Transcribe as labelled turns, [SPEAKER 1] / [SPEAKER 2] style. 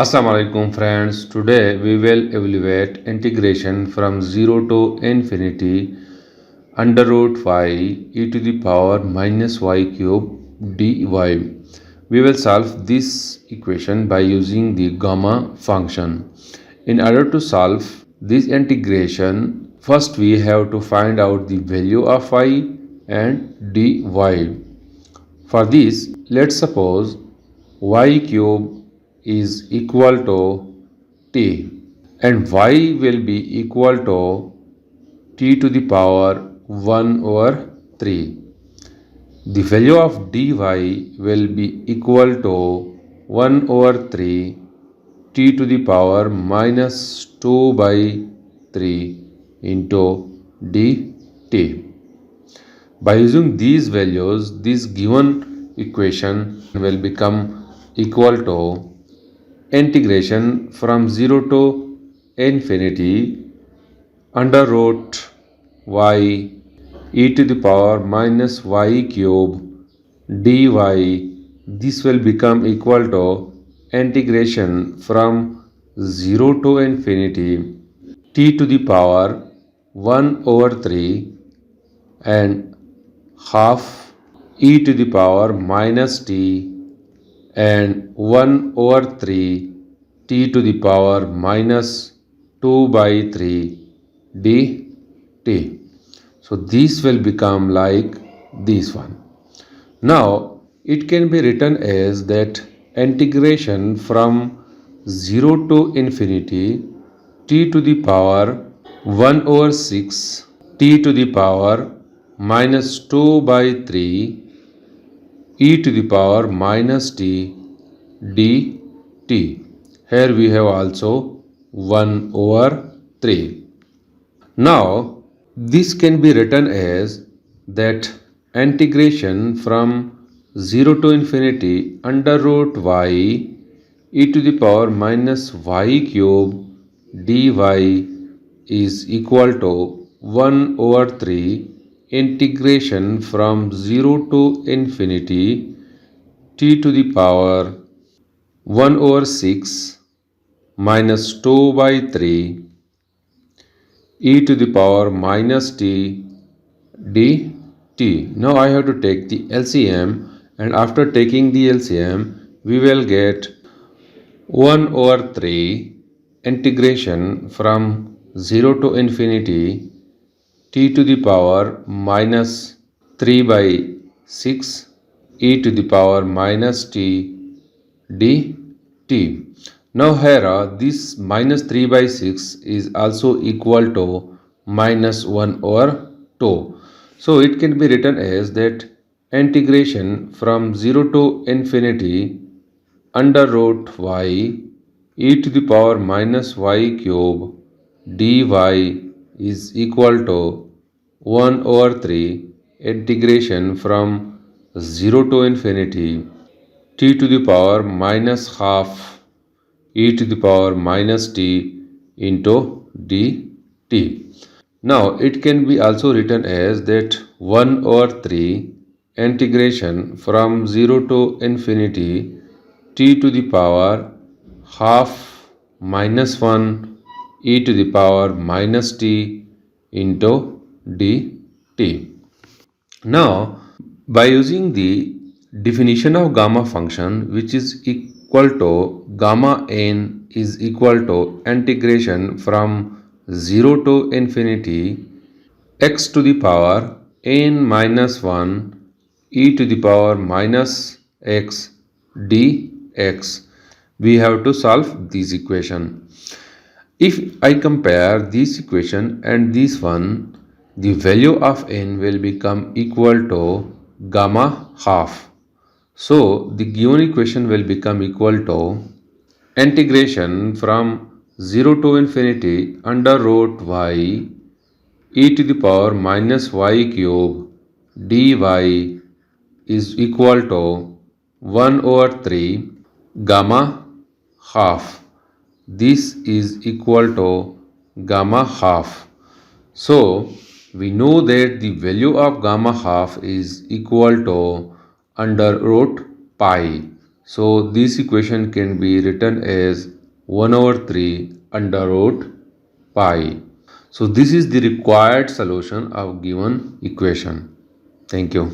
[SPEAKER 1] Assalamu alaikum friends. Today we will evaluate integration from 0 to infinity under root y e to the power minus y cube dy. We will solve this equation by using the gamma function. In order to solve this integration, first we have to find out the value of y and dy. For this, let's suppose y cube is equal to t and y will be equal to t to the power 1 over 3. The value of dy will be equal to 1 over 3 t to the power minus 2 by 3 into dt. By using these values, this given equation will become equal to integration from 0 to infinity under root y e to the power minus y cube dy. This will become equal to integration from 0 to infinity t to the power 1 over 3 and half e to the power minus t and 1 over 3 t to the power minus 2 by 3 dt. So this will become like this one. Now it can be written as that integration from 0 to infinity t to the power 1 over 6 t to the power minus 2 by 3 e to the power minus t dt. Here we have also 1 over 3. Now this can be written as that integration from 0 to infinity under root y e to the power minus y cube dy is equal to 1 over 3 integration from 0 to infinity t to the power 1 over 6 minus 2 by 3 e to the power minus t dt. Now I have to take the LCM, and after taking the LCM we will get 1 over 3 integration from 0 to infinity t to the power minus 3 by 6 e to the power minus t dt. Now here this minus 3 by 6 is also equal to minus 1 over 2. So it can be written as that integration from 0 to infinity under root y e to the power minus y cube dy is equal to 1 over 3 integration from 0 to infinity t to the power minus half e to the power minus t into dt. Now it can be also written as that 1 over 3 integration from 0 to infinity t to the power half minus 1 e to the power minus t into dt. Now by using the definition of gamma function, which is equal to gamma n is equal to integration from 0 to infinity x to the power n minus 1 e to the power minus x dx. We have to solve this equation. If I compare this equation and this one, the value of n will become equal to gamma half. So the given equation will become equal to integration from 0 to infinity under root y e to the power minus y cube dy is equal to 1 over 3 gamma half. This is equal to gamma half. So we know that the value of gamma half is equal to under root pi. So this equation can be written as 1 over 3 under root pi. So this is the required solution of given equation. Thank you.